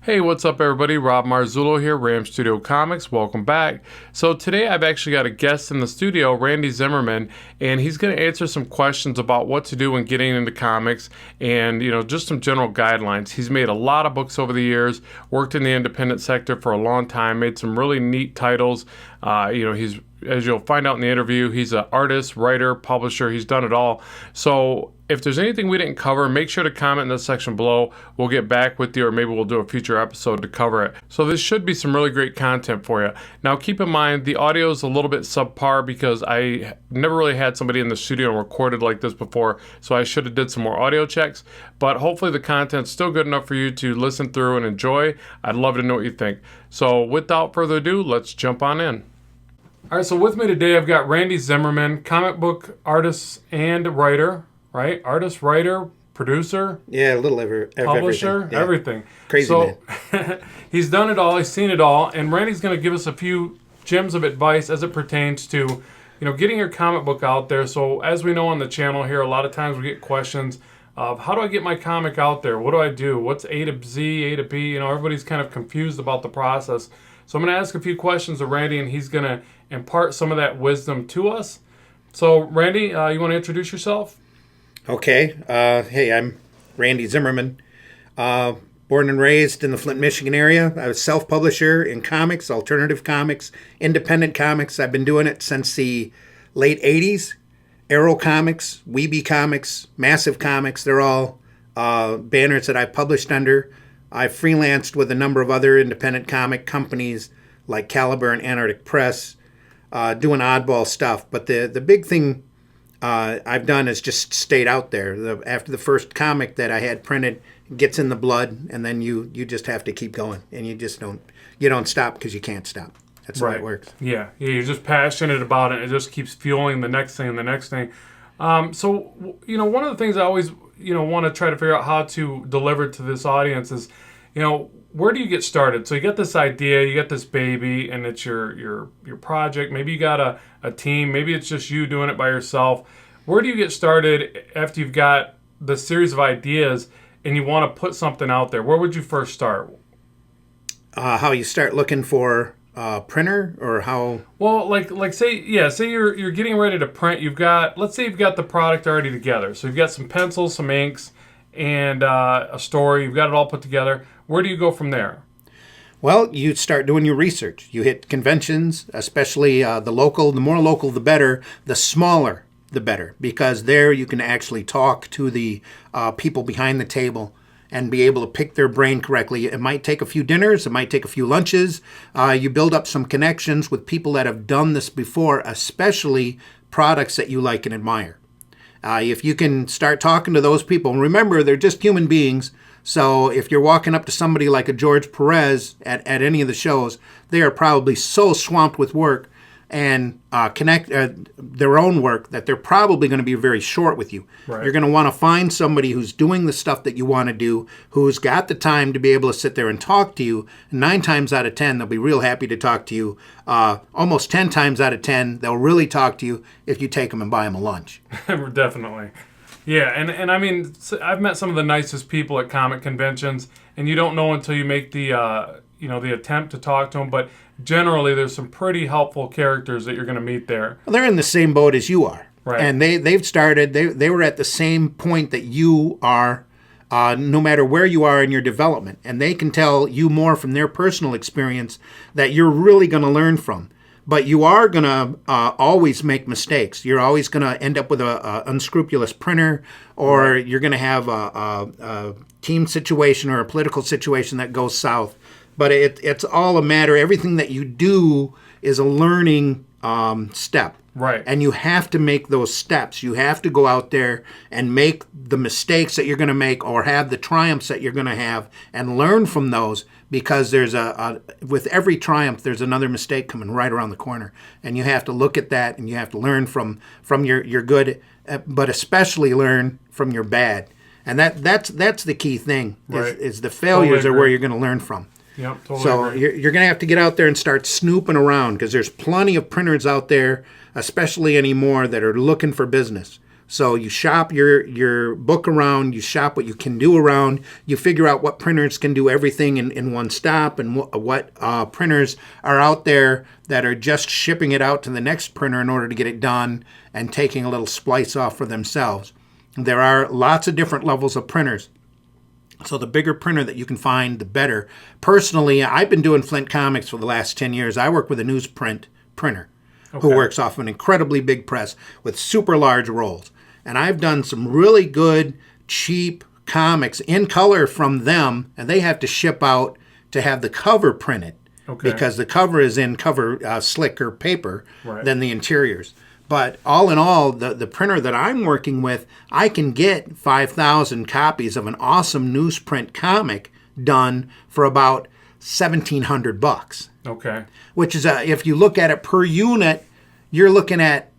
Hey, what's up everybody? Rob Marzullo here, Ram Studio Comics. Welcome back. So today I've actually got a guest in the studio, Randy Zimmerman, and he's going to answer some questions about what to do when getting into comics and, just some general guidelines. He's made a lot of books over the years, worked in the independent sector for a long time, made some really neat titles. He's, as you'll find out in the interview, he's an artist, writer, publisher. He's done it all. So if there's anything we didn't cover, make sure to comment in the section below. We'll get back with you, or maybe we'll do a future episode to cover it. So this should be some really great content for you. Now keep in mind, the audio is a little bit subpar because I never really had somebody in the studio and recorded like this before, so I should have did some more audio checks. But hopefully the content's still good enough for you to listen through and enjoy. I'd love to know what you think. So without further ado, let's jump on in. All right, so with me today, I've got Randy Zimmerman, comic book artist and writer, right? Artist, writer, producer. Yeah, a little publisher, yeah. everything. Crazy man. He's done it all. He's seen it all. And Randy's going to give us a few gems of advice as it pertains to, getting your comic book out there. So as we know on the channel here, a lot of times we get questions of how do I get my comic out there? What do I do? What's A to Z, A to P? Everybody's kind of confused about the process. So I'm going to ask a few questions of Randy, and he's going to impart some of that wisdom to us. So, Randy, you want to introduce yourself? Okay. Hey, I'm Randy Zimmerman. Born and raised in the Flint, Michigan area. I was self-publisher in comics, alternative comics, independent comics. I've been doing it since the late 80s. Arrow Comics, Weeby Comics, Massive Comics, they're all banners that I published under. I freelanced with a number of other independent comic companies like Caliber and Antarctic Press, doing oddball stuff. But the big thing I've done is just stayed out there. After the first comic that I had printed, it gets in the blood, and then you just have to keep going, and you don't stop because you can't stop. That's the way it works. Yeah, you're just passionate about it. It just keeps fueling the next thing and the next thing. So one of the things I always want to try to figure out how to deliver to this audience is, where do you get started? So you get this idea, you get this baby, and it's your project. Maybe you got a team. Maybe it's just you doing it by yourself. Where do you get started after you've got the series of ideas and you want to put something out there? Where would you first start? How you start looking for printer, or how? Well, say you're getting ready to print. Let's say you've got the product already together. So you've got some pencils, some inks, and a story. You've got it all put together. Where do you go from there? Well, you start doing your research. You hit conventions, especially the local. The more local, the better. The smaller, the better, because there you can actually talk to the people behind the table and be able to pick their brain correctly. It might take a few dinners. It might take a few lunches. You build up some connections with people that have done this before, especially products that you like and admire. If you can start talking to those people, and remember, they're just human beings. So if you're walking up to somebody like a George Perez at any of the shows, they are probably so swamped with work and their own work that they're probably going to be very short with you. Right. You're going to want to find somebody who's doing the stuff that you want to do, who's got the time to be able to sit there and talk to you. 9 times out of 10, they'll be real happy to talk to you. Almost 10 times out of 10, they'll really talk to you if you take them and buy them a lunch. Definitely. Yeah, and I mean, I've met some of the nicest people at comic conventions, and you don't know until you make the attempt to talk to them, but generally there's some pretty helpful characters that you're going to meet there. Well, they're in the same boat as you are. Right. And they've started, they were at the same point that you are, no matter where you are in your development. And they can tell you more from their personal experience that you're really going to learn from. But you are going to always make mistakes. You're always going to end up with a unscrupulous printer, or you're going to have a team situation or a political situation that goes south. But it's all a matter, everything that you do is a learning step. Right. And you have to make those steps. You have to go out there and make the mistakes that you're going to make, or have the triumphs that you're going to have, and learn from those, because there's with every triumph, there's another mistake coming right around the corner. And you have to look at that, and you have to learn from your good, but especially learn from your bad. And that's the key thing, is the failures are where you're going to learn from. Yep, totally so agree. You're going to have to get out there and start snooping around, because there's plenty of printers out there, especially anymore, that are looking for business. So you shop your book around, you shop what you can do around, you figure out what printers can do everything in one stop, and what printers are out there that are just shipping it out to the next printer in order to get it done and taking a little splice off for themselves. There are lots of different levels of printers. So the bigger printer that you can find, the better. Personally, I've been doing Flint Comics for the last 10 years. I work with a newsprint printer who works off an incredibly big press with super large rolls. And I've done some really good, cheap comics in color from them, and they have to ship out to have the cover printed because the cover is in cover slicker paper than the interiors. But all in all, the printer that I'm working with, I can get 5,000 copies of an awesome newsprint comic done for about $1,700. Okay. Which is, if you look at it per unit, you're looking at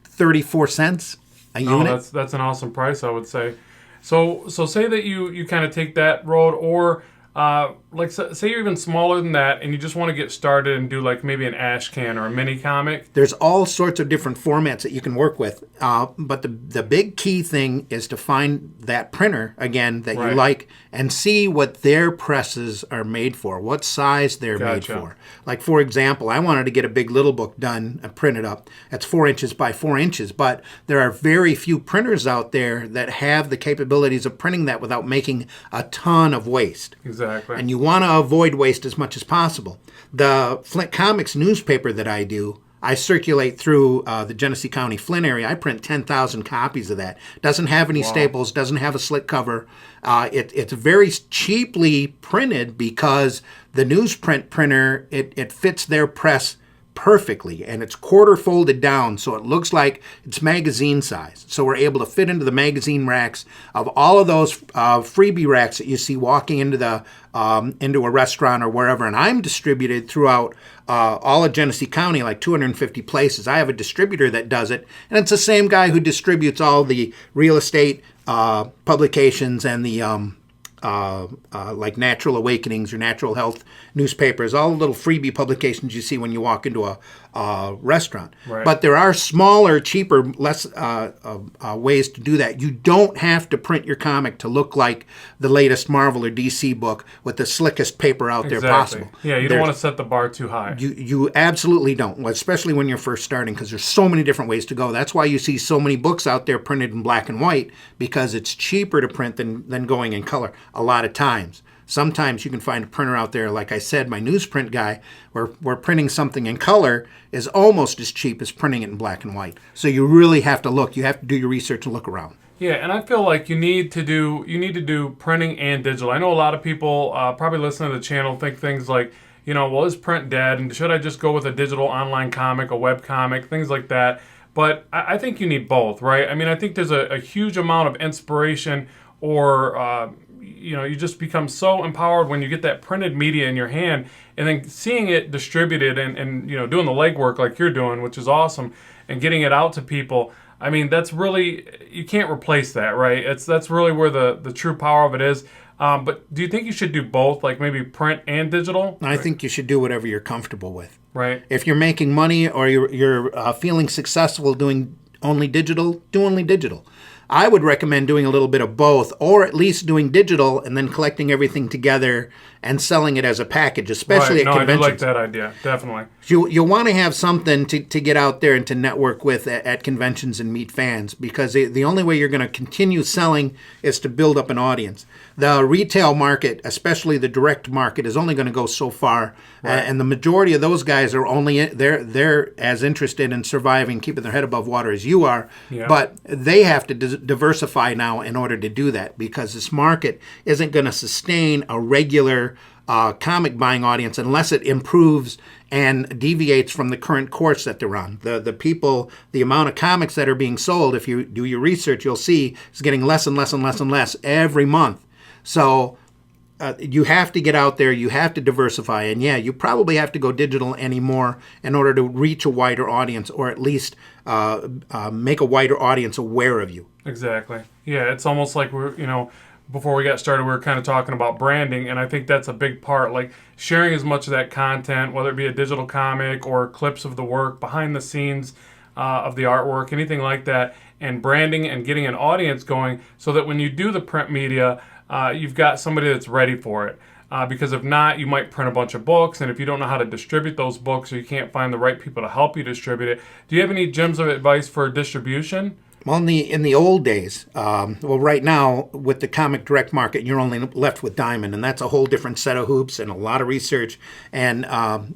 34 cents a unit. That's an awesome price, I would say. So say that you kind of take that road, or say you're even smaller than that and you just want to get started and do like maybe an ash can or a mini comic. There's all sorts of different formats that you can work with. But the big key thing is to find that printer, again, that you like, and see what their presses are made for, what size they're made for. Like, for example, I wanted to get a big little book done and printed up. That's 4 inches by 4 inches. But there are very few printers out there that have the capabilities of printing that without making a ton of waste. Exactly. And you want to avoid waste as much as possible. The Flint Comics newspaper that I do, I circulate through the Genesee County, Flint area. I print 10,000 copies of that. Doesn't have any staples, doesn't have a slick cover. It's very cheaply printed because the newsprint printer, it fits their press perfectly, and it's quarter folded down, so it looks like it's magazine size. So we're able to fit into the magazine racks of all of those freebie racks that you see walking into a restaurant or wherever. And I'm distributed throughout all of Genesee County, like 250 places. I have a distributor that does it, and it's the same guy who distributes all the real estate publications and the like Natural Awakenings or Natural Health newspapers, all the little freebie publications you see when you walk into a restaurant. But there are smaller, cheaper, less ways to do that. You don't have to print your comic to look like the latest Marvel or DC book with the slickest paper out there possible. Yeah, you don't want to set the bar too high. You absolutely don't, especially when you're first starting, because there's so many different ways to go. That's why you see so many books out there printed in black and white, because it's cheaper to print than going in color a lot of times. Sometimes you can find a printer out there, like I said, my newsprint guy, where printing something in color is almost as cheap as printing it in black and white. So you really have to look. You have to do your research and look around. Yeah, and I feel like you need to do printing and digital. I know a lot of people probably listening to the channel think things like, well, is print dead? And should I just go with a digital online comic, a web comic, things like that? But I think you need both, right? I mean, I think there's a huge amount of inspiration, or you just become so empowered when you get that printed media in your hand, and then seeing it distributed and doing the legwork like you're doing, which is awesome, and getting it out to people. I mean, that's really, you can't replace that, right? That's really where the true power of it is. But do you think you should do both, like maybe print and digital? I think you should do whatever you're comfortable with. Right. If you're making money or you're feeling successful doing only digital, do only digital. I would recommend doing a little bit of both, or at least doing digital and then collecting everything together and selling it as a package, especially at conventions. I do like that idea, definitely. You'll want to have something to get out there and to network with at conventions and meet fans, because the only way you're going to continue selling is to build up an audience. The retail market, especially the direct market, is only going to go so far, and the majority of those guys are only they're as interested in surviving, keeping their head above water as you are, but they have to diversify now in order to do that, because this market isn't going to sustain a regular comic buying audience unless it improves and deviates from the current course that they're on. The people, the amount of comics that are being sold, if you do your research, you'll see is getting less and less and less and less every month. So you have to get out there, you have to diversify, and you probably have to go digital anymore in order to reach a wider audience, or at least make a wider audience aware of you. Exactly. Yeah, it's almost like before we got started, we were kind of talking about branding, and I think that's a big part, like sharing as much of that content, whether it be a digital comic or clips of the work, behind the scenes of the artwork, anything like that, and branding and getting an audience going so that when you do the print media, you've got somebody that's ready for it. Because if not, you might print a bunch of books, and if you don't know how to distribute those books or you can't find the right people to help you distribute it, do you have any gems of advice for distribution? Well, in the old days, right now with the comic direct market, you're only left with Diamond, and that's a whole different set of hoops and a lot of research, and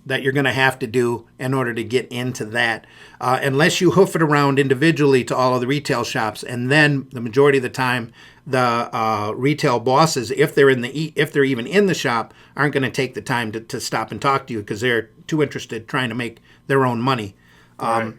that you're going to have to do in order to get into that. Unless you hoof it around individually to all of the retail shops, and then the majority of the time, the retail bosses, if they're even in the shop, aren't going to take the time to stop and talk to you because they're too interested trying to make their own money. Right.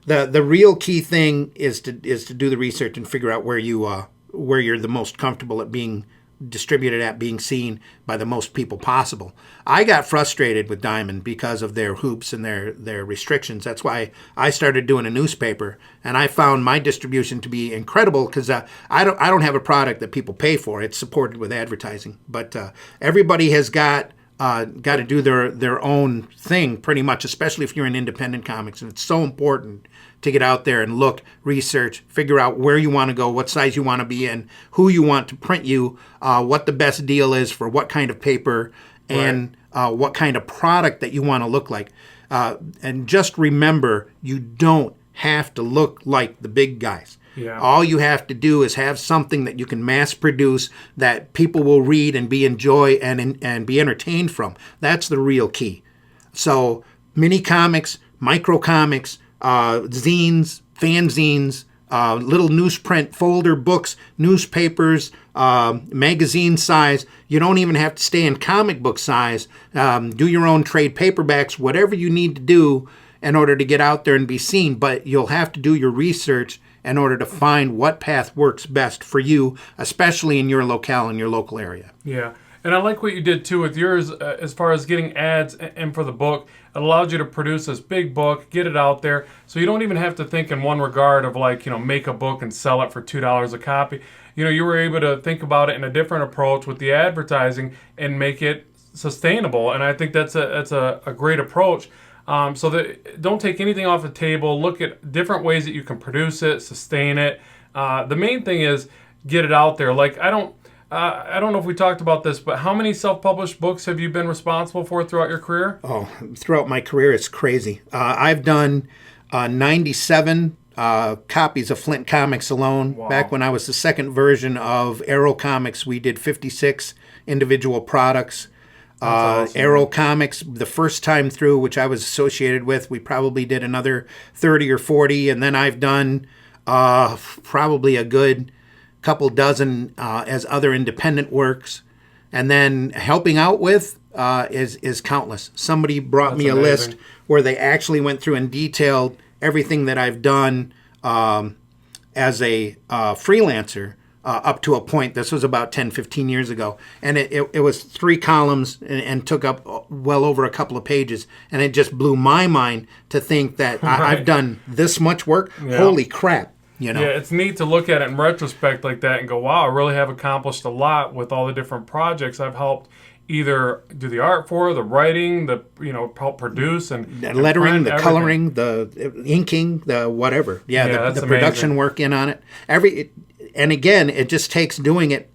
The real key thing is to do the research and figure out where you're the most comfortable at being distributed at, being seen by the most people possible. I got frustrated with Diamond because of their hoops and their restrictions. That's why I started doing a newspaper, and I found my distribution to be incredible because I don't have a product that people pay for. It's supported with advertising, but everybody has got to do their own thing pretty much, especially if you're in independent comics. And it's so important to get out there and look, research, figure out where you want to go, what size you want to be in, who you want to print you, what the best deal is for what kind of paper, and what kind of product that you want to look like. And just remember, you don't have to look like the big guys. Yeah. All you have to do is have something that you can mass produce that people will read and enjoy and be entertained from. That's the real key. So mini comics, micro comics, zines, fanzines, little newsprint folder books, newspapers, magazine size. You don't even have to stay in comic book size. Do your own trade paperbacks, whatever you need to do in order to get out there and be seen. But you'll have to do your research in order to find what path works best for you, especially in your locale, in your local area. Yeah. And I like what you did too with yours as far as getting ads and for the book. It allowed you to produce this big book, get it out there. So you don't even have to think in one regard of make a book and sell it for $2 a copy. You were able to think about it in a different approach with the advertising and make it sustainable. And I think that's a great approach. So that don't take anything off the table. Look at different ways that you can produce it, sustain it. The main thing is get it out there. Like I don't know if we talked about this, but how many self-published books have you been responsible for throughout your career? Oh, throughout my career, it's crazy. I've done 97 copies of Flint Comics alone. Wow. Back when I was the second version of Arrow Comics, we did 56 individual products. Awesome. Arrow Comics, the first time through, which I was associated with, we probably did another 30 or 40. And then I've done probably a good couple dozen as other independent works. And then helping out with is countless. Somebody brought me a list where they actually went through and detailed everything that I've done as a freelancer up to a point. This was about 10, 15 years ago. And it was 3 columns and took up well over a couple of pages. And it just blew my mind to think that I've done this much work. Yeah. Holy crap. Yeah, it's neat to look at it in retrospect like that and go, wow, I really have accomplished a lot with all the different projects I've helped either do the art for, the writing, help produce and lettering, the coloring, the inking, the whatever. Yeah, the production work in on it. And again, it just takes doing it,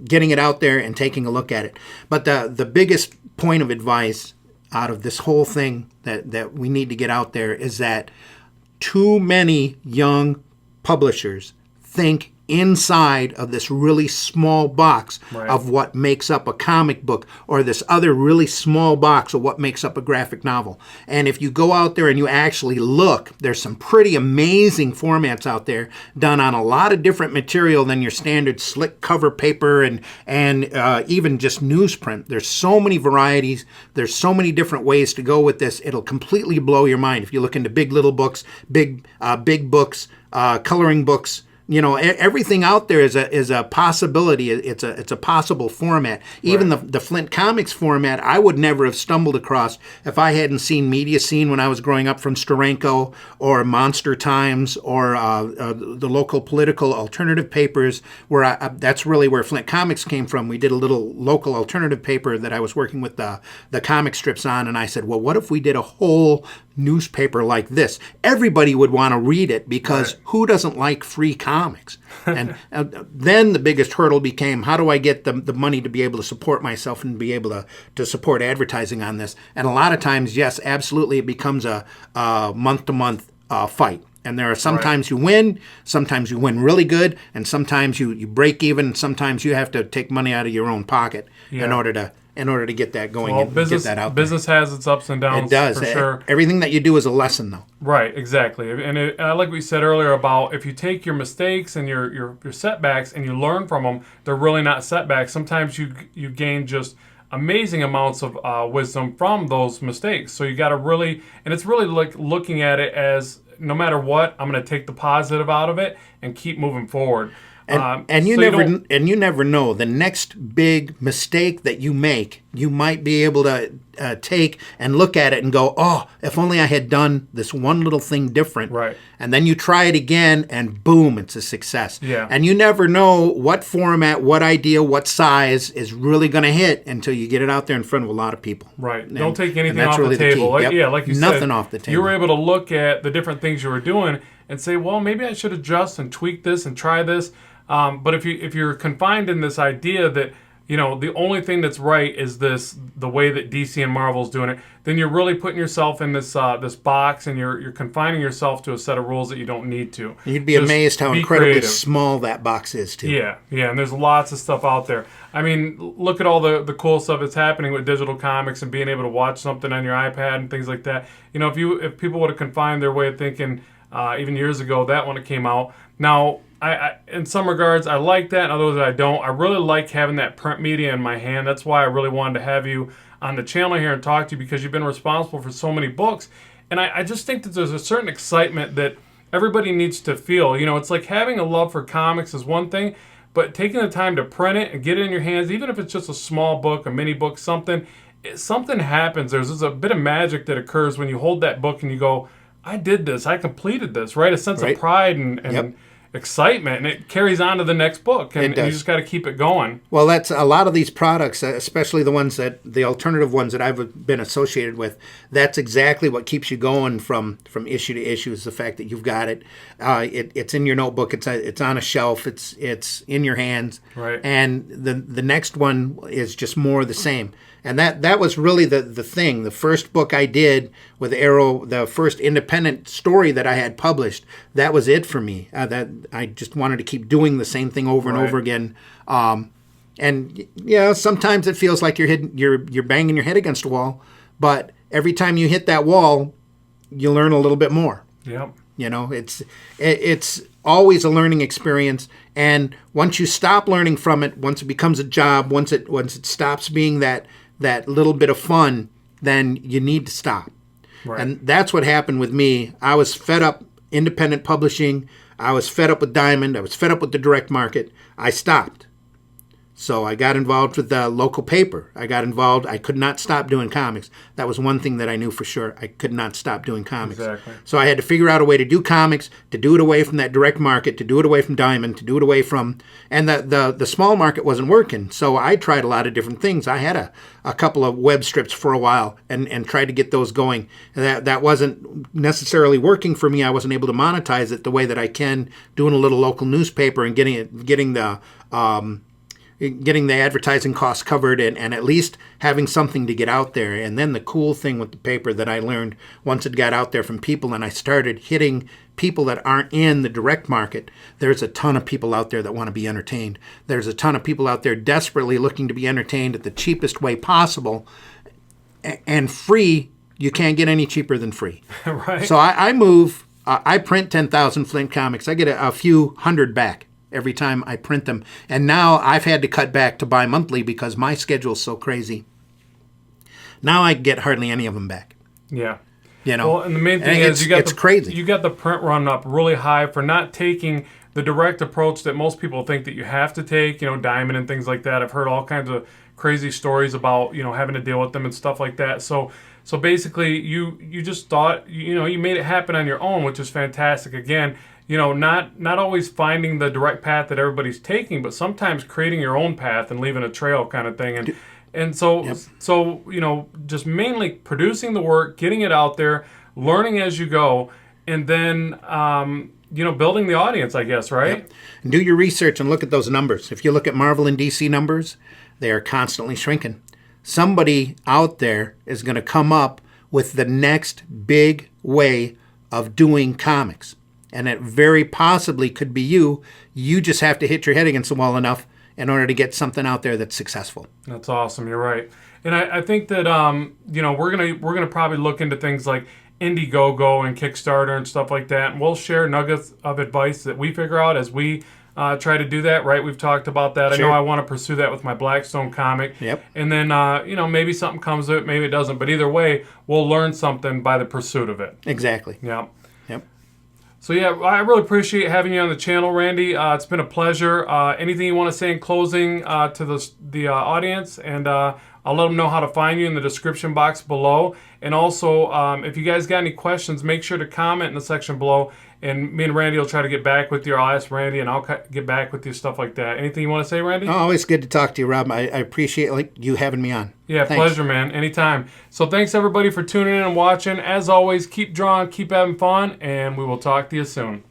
getting it out there and taking a look at it. But the biggest point of advice out of this whole thing that we need to get out there is that too many young publishers think inside of this really small box of what makes up a comic book or this other really small box of what makes up a graphic novel. And if you go out there and you actually look, there's some pretty amazing formats out there done on a lot of different material than your standard slick cover paper and even just newsprint. There's so many varieties. There's so many different ways to go with this. It'll completely blow your mind if you look into big little books, big books, coloring books, Everything out there is a possibility. It's a possible format. Even the Flint Comics format, I would never have stumbled across if I hadn't seen Media Scene when I was growing up from Steranko, or Monster Times, or the local political alternative papers. That's really where Flint Comics came from. We did a little local alternative paper that I was working with the comic strips on, and I said, well, what if we did a whole newspaper like this? Everybody would want to read it, because who doesn't like free comics? And then the biggest hurdle became, how do I get the money to be able to support myself and be able to support advertising on this? And a lot of times, yes, absolutely, it becomes a month-to-month fight. And there are sometimes you win, sometimes you win really good, and sometimes you break even, and sometimes you have to take money out of your own pocket in order to get that going and get that out there. Business has its ups and downs. It does. For sure. Everything that you do is a lesson, though. Right, exactly. And like we said earlier about, if you take your mistakes and your setbacks and you learn from them, they're really not setbacks. Sometimes you gain just amazing amounts of wisdom from those mistakes. So you got to really, and it's really like looking at it as, no matter what, I'm going to take the positive out of it and keep moving forward. And you never know, the next big mistake that you make, you might be able to take and look at it and go, oh, if only I had done this one little thing different. Right. And then you try it again, and boom, it's a success. Yeah. And you never know what format, what idea, what size is really going to hit until you get it out there in front of a lot of people. Right. And don't take anything off really the table. Like you said, nothing off the table. You were able to look at the different things you were doing and say, well, maybe I should adjust and tweak this and try this. But if you're confined in this idea that, the only thing that's right is the way that DC and Marvel's doing it, then you're really putting yourself in this box, and you're confining yourself to a set of rules that you don't need to. You'd be amazed how incredibly small that box is, too. Yeah, and there's lots of stuff out there. I mean, look at all the cool stuff that's happening with digital comics and being able to watch something on your iPad and things like that. If people would have confined their way of thinking even years ago, that when it came out. Now, I in some regards, I like that. In others, I don't. I really like having that print media in my hand. That's why I really wanted to have you on the channel here and talk to you, because you've been responsible for so many books. And I just think that there's a certain excitement that everybody needs to feel. It's like having a love for comics is one thing, but taking the time to print it and get it in your hands, even if it's just a small book, a mini book, something happens. There's a bit of magic that occurs when you hold that book and you go, I did this, I completed this, right? A sense of pride and excitement, and it carries on to the next book, and you just got to keep it going. Well, that's a lot of these products, especially the alternative ones that I've been associated with. That's exactly what keeps you going from issue to issue, is the fact that you've got it. It's in your notebook. It's on a shelf. It's in your hands. Right. And the next one is just more of the same. And that was really the thing. The first book I did with Arrow, the first independent story that I had published, that was it for me. That I just wanted to keep doing the same thing over and over again. And sometimes it feels like you're banging your head against a wall, but every time you hit that wall, you learn a little bit more. Yep. It's always a learning experience, and once you stop learning from it, once it becomes a job, once it stops being that little bit of fun, then you need to stop. Right. And that's what happened with me. I was fed up independent publishing. I was fed up with Diamond. I was fed up with the direct market. I stopped. So I got involved with the local paper. I could not stop doing comics. That was one thing that I knew for sure. I could not stop doing comics. Exactly. So I had to figure out a way to do comics, to do it away from that direct market, to do it away from Diamond, to do it away from... And the small market wasn't working. So I tried a lot of different things. I had a couple of web strips for a while and tried to get those going. And that wasn't necessarily working for me. I wasn't able to monetize it the way that I can doing a little local newspaper and getting the advertising costs covered and at least having something to get out there. And then the cool thing with the paper that I learned once it got out there from people and I started hitting people that aren't in the direct market, there's a ton of people out there that want to be entertained. There's a ton of people out there desperately looking to be entertained at the cheapest way possible. And free, you can't get any cheaper than free. Right. So I print 10,000 Flint comics. I get a few hundred back every time I print them. And now I've had to cut back to buy monthly because my schedule's so crazy. Now I get hardly any of them back. Yeah. Well, and the main thing is you got the print run up really high for not taking the direct approach that most people think that you have to take, diamond and things like that. I've heard all kinds of crazy stories about, having to deal with them and stuff like that. So basically you just thought, you made it happen on your own, which is fantastic. Again, not always finding the direct path that everybody's taking, but sometimes creating your own path and leaving a trail kind of thing. And so, Yep. just mainly producing the work, getting it out there, learning as you go, and then, building the audience, I guess, right? Yep. And do your research and look at those numbers. If you look at Marvel and DC numbers, they are constantly shrinking. Somebody out there is going to come up with the next big way of doing comics. And it very possibly could be you. You just have to hit your head against the wall enough in order to get something out there that's successful. That's awesome. You're right. And I think that, we're gonna probably look into things like Indiegogo and Kickstarter and stuff like that. And we'll share nuggets of advice that we figure out as we try to do that, right? We've talked about that. Sure. I know I want to pursue that with my Blackstone comic. Yep. And then, maybe something comes of it, maybe it doesn't. But either way, we'll learn something by the pursuit of it. Exactly. Yeah. Yep. So, yeah, I really appreciate having you on the channel, Randy. It's been a pleasure. Anything you want to say in closing to the audience? And I'll let them know how to find you in the description box below. And also, if you guys got any questions, make sure to comment in the section below. And me and Randy will try to get back with you. I'll ask Randy, and I'll get back with you, stuff like that. Anything you want to say, Randy? Oh, always good to talk to you, Rob. I appreciate you having me on. Yeah, Thanks. pleasure, man. Anytime. So thanks, everybody, for tuning in and watching. As always, keep drawing, keep having fun, and we will talk to you soon.